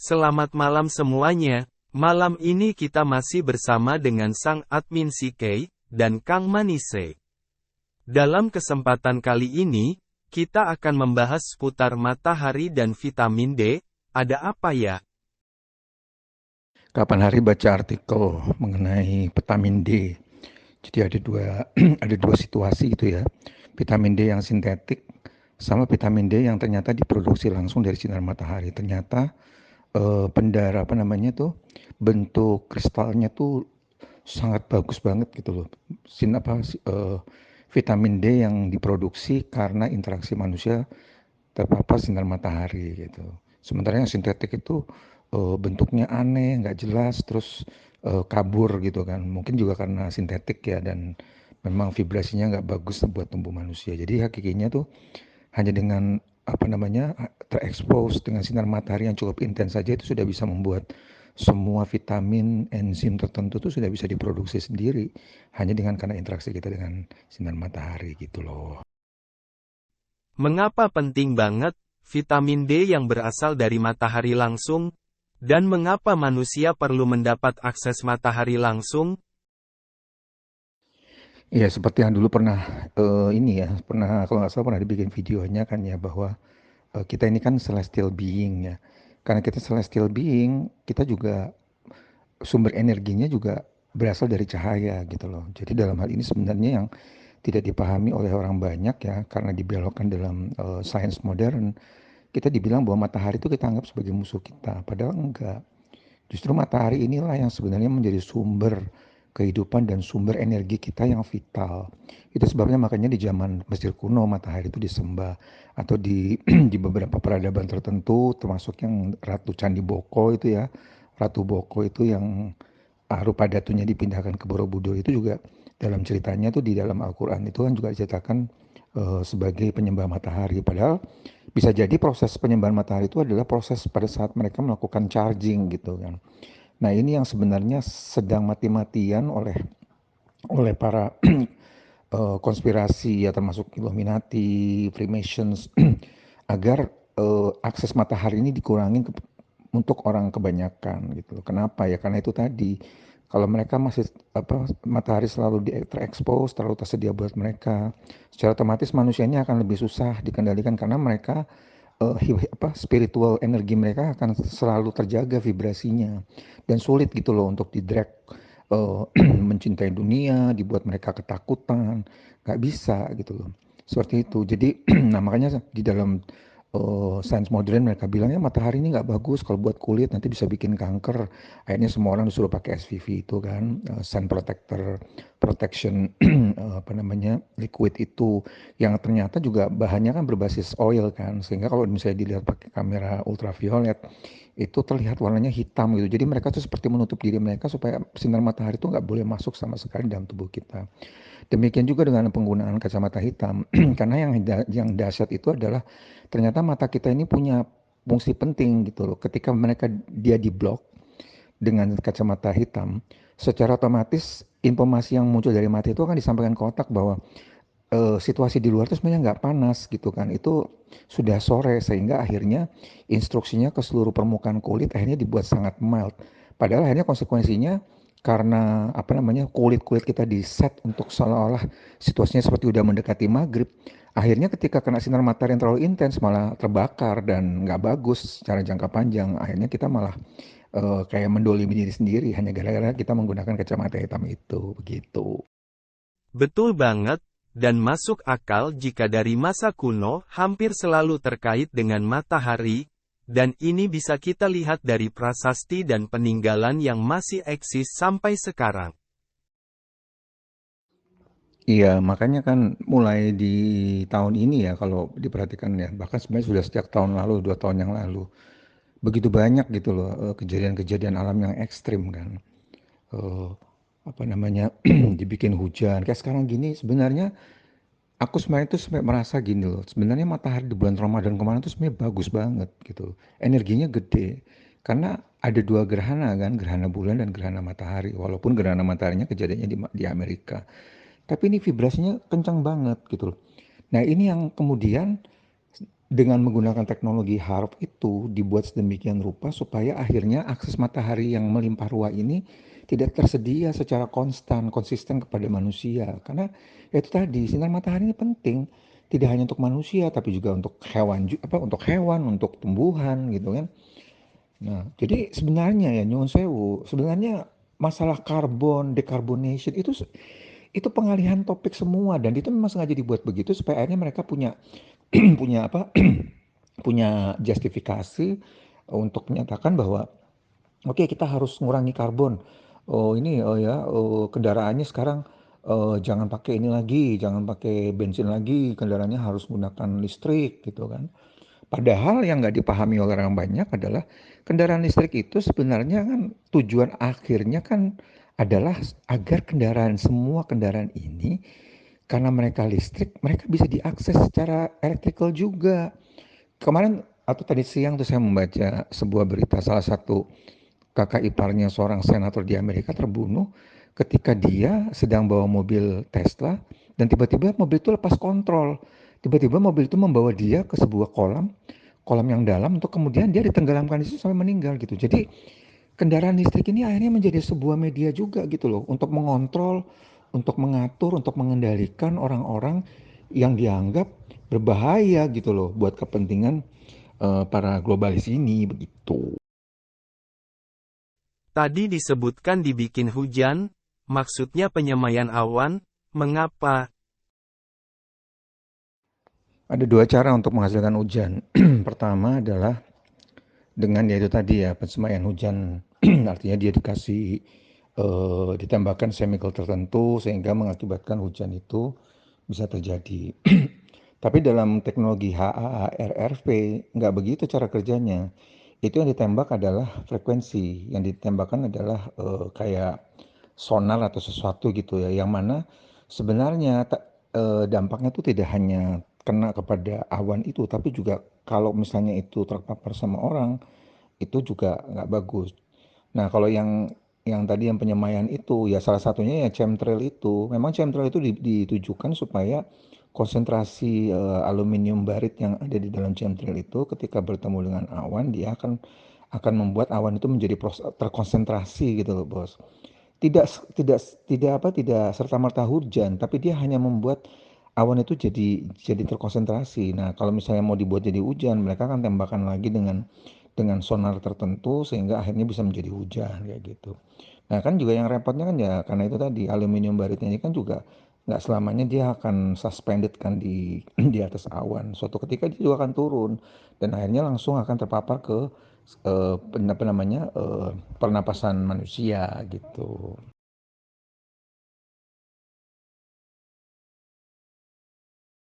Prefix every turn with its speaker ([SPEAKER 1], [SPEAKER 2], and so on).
[SPEAKER 1] Selamat malam semuanya. Malam ini kita masih bersama dengan Sang Admin CK dan Kang Manise. Dalam kesempatan kali ini, kita akan membahas seputar matahari dan vitamin D. Ada apa ya?
[SPEAKER 2] Kapan hari baca artikel mengenai vitamin D. Jadi ada dua ada dua situasi gitu ya. Vitamin D yang sintetik sama vitamin D yang ternyata diproduksi langsung dari sinar matahari. Ternyata apa namanya tuh bentuk kristalnya tuh sangat bagus banget gitu loh. Vitamin D yang diproduksi karena interaksi manusia terpapar sinar matahari gitu. Sementara yang sintetik itu bentuknya aneh, nggak jelas, terus kabur gitu kan. Mungkin juga karena sintetik ya dan memang vibrasinya nggak bagus buat tubuh manusia. Jadi hakikinya tuh hanya dengan apa namanya terekspos dengan sinar matahari yang cukup intens saja itu sudah bisa membuat semua vitamin, enzim tertentu tuh sudah bisa diproduksi sendiri hanya dengan karena interaksi kita dengan sinar matahari gitu loh.
[SPEAKER 1] Mengapa penting banget vitamin D yang berasal dari matahari langsung? Dan mengapa manusia perlu mendapat akses matahari langsung?
[SPEAKER 2] Iya, seperti yang dulu pernah ini ya, pernah kalau nggak salah pernah dibikin videonya kan ya bahwa kita ini kan celestial being ya. Karena kita celestial being, kita juga sumber energinya juga berasal dari cahaya gitu loh. Jadi dalam hal ini sebenarnya yang tidak dipahami oleh orang banyak ya, karena dibelokkan dalam sains modern, kita dibilang bahwa matahari itu kita anggap sebagai musuh kita. Padahal enggak. Justru matahari inilah yang sebenarnya menjadi sumber kehidupan dan sumber energi kita yang vital. Itu sebabnya makanya di zaman Mesir kuno matahari itu disembah atau di di beberapa peradaban tertentu termasuk yang Ratu Candi Boko itu ya. Ratu Boko itu yang rupa datunya dipindahkan ke Borobudur itu juga dalam ceritanya tuh di dalam Al-Qur'an itu kan juga diceritakan sebagai penyembah matahari. Padahal bisa jadi proses penyembahan matahari itu adalah proses pada saat mereka melakukan charging gitu kan. Nah ini yang sebenarnya sedang mati-matian oleh para konspirasi ya termasuk Illuminati, Freemasons agar akses matahari ini dikurangin untuk orang kebanyakan gitu loh. Kenapa ya? Karena itu tadi kalau mereka masih matahari selalu terekspos, terlalu tersedia buat mereka, secara otomatis manusianya akan lebih susah dikendalikan karena mereka spiritual energi mereka akan selalu terjaga vibrasinya dan sulit gitu loh untuk di-drag mencintai dunia, dibuat mereka ketakutan, nggak bisa gitu loh. Seperti itu. Jadi, nah makanya di dalam sains modern mereka bilangnya matahari ini nggak bagus kalau buat kulit nanti bisa bikin kanker. Akhirnya semua orang disuruh pakai SPF itu kan, sun protector, protection apa namanya liquid itu yang ternyata juga bahannya kan berbasis oil kan, sehingga kalau misalnya dilihat pakai kamera ultraviolet itu terlihat warnanya hitam gitu. Jadi mereka tuh seperti menutup diri mereka supaya sinar matahari itu nggak boleh masuk sama sekali dalam tubuh kita. Demikian juga dengan penggunaan kacamata hitam, karena yang dahsyat itu adalah ternyata mata kita ini punya fungsi penting gitu loh. Ketika dia diblok dengan kacamata hitam, secara otomatis informasi yang muncul dari mata itu akan disampaikan ke otak bahwa situasi di luar itu sebenarnya nggak panas gitu kan. Itu sudah sore sehingga akhirnya instruksinya ke seluruh permukaan kulit akhirnya dibuat sangat mild. Padahal akhirnya konsekuensinya karena apa namanya kulit-kulit kita di set untuk seolah-olah situasinya seperti udah mendekati maghrib. Akhirnya ketika kena sinar matahari yang terlalu intens malah terbakar dan nggak bagus secara jangka panjang. Akhirnya kita malah kayak mendolimi diri sendiri hanya gara-gara kita menggunakan kacamata hitam itu begitu.
[SPEAKER 1] Betul banget, dan masuk akal jika dari masa kuno hampir selalu terkait dengan matahari, dan ini bisa kita lihat dari prasasti dan peninggalan yang masih eksis sampai sekarang.
[SPEAKER 2] Iya, makanya kan mulai di tahun ini ya kalau diperhatikan ya, bahkan sebenarnya sudah sejak tahun lalu, 2 tahun yang lalu, begitu banyak gitu loh kejadian-kejadian alam yang ekstrim kan. Eh, apa namanya dibikin hujan kayak sekarang gini sebenarnya aku sebenarnya tuh sampai merasa gini loh, sebenarnya matahari di bulan Ramadan kemarin tuh sebenarnya bagus banget gitu, energinya gede karena ada dua gerhana kan, gerhana bulan dan gerhana matahari, walaupun gerhana mataharinya kejadiannya di Amerika. Tapi ini vibrasinya kencang banget gitu loh. Nah ini yang kemudian dengan menggunakan teknologi HARP itu dibuat sedemikian rupa supaya akhirnya akses matahari yang melimpah ruah ini tidak tersedia secara konsisten kepada manusia. Karena ya itu tadi, sinar matahari ini penting tidak hanya untuk manusia tapi juga untuk hewan, untuk tumbuhan gitu kan. Nah, jadi sebenarnya ya nyuwun sewu, sebenarnya masalah karbon, decarbonation itu pengalihan topik semua dan itu memang sengaja dibuat begitu supaya akhirnya mereka punya punya apa punya justifikasi untuk menyatakan bahwa oke kita harus mengurangi karbon. Oh ini oh ya kendaraannya sekarang jangan pakai ini lagi, jangan pakai bensin lagi, kendaraannya harus menggunakan listrik gitu kan. Padahal yang nggak dipahami oleh orang banyak adalah kendaraan listrik itu sebenarnya kan tujuan akhirnya kan adalah agar semua kendaraan ini karena mereka listrik, mereka bisa diakses secara elektrikal juga. Kemarin atau tadi siang tuh saya membaca sebuah berita salah satu kakak iparnya seorang senator di Amerika terbunuh ketika dia sedang bawa mobil Tesla dan tiba-tiba mobil itu lepas kontrol. Tiba-tiba mobil itu membawa dia ke sebuah kolam yang dalam untuk kemudian dia ditenggelamkan di situ sampai meninggal gitu. Jadi kendaraan listrik ini akhirnya menjadi sebuah media juga gitu loh untuk mengontrol, untuk mengatur, untuk mengendalikan orang-orang yang dianggap berbahaya gitu loh buat kepentingan para globalis ini begitu.
[SPEAKER 1] Tadi disebutkan dibikin hujan, maksudnya penyemaian awan, mengapa?
[SPEAKER 2] Ada dua cara untuk menghasilkan hujan. Pertama adalah dengan yaitu tadi ya penyemaian hujan, artinya dia dikasih ditambahkan chemical tertentu sehingga mengakibatkan hujan itu bisa terjadi. Tapi dalam teknologi HARRV nggak begitu cara kerjanya. Itu yang ditembak adalah frekuensi, yang ditembakkan adalah kayak sonar atau sesuatu gitu ya, yang mana sebenarnya dampaknya itu tidak hanya kena kepada awan itu, tapi juga kalau misalnya itu terpapar sama orang, itu juga nggak bagus. Nah, kalau yang tadi yang penyemaian itu ya salah satunya ya chemtrail itu. Memang chemtrail itu ditujukan supaya konsentrasi aluminium barit yang ada di dalam chemtrail itu ketika bertemu dengan awan dia akan membuat awan itu menjadi terkonsentrasi gitu loh, Bos. Tidak serta-merta hujan, tapi dia hanya membuat awan itu jadi terkonsentrasi. Nah, kalau misalnya mau dibuat jadi hujan, mereka akan tembakan lagi dengan sonar tertentu sehingga akhirnya bisa menjadi hujan kayak gitu. Nah, kan juga yang repotnya kan ya karena itu tadi aluminium baritnya ini kan juga nggak selamanya dia akan suspended kan di di atas awan. Suatu ketika dia juga akan turun dan akhirnya langsung akan terpapar ke apa namanya pernapasan manusia gitu.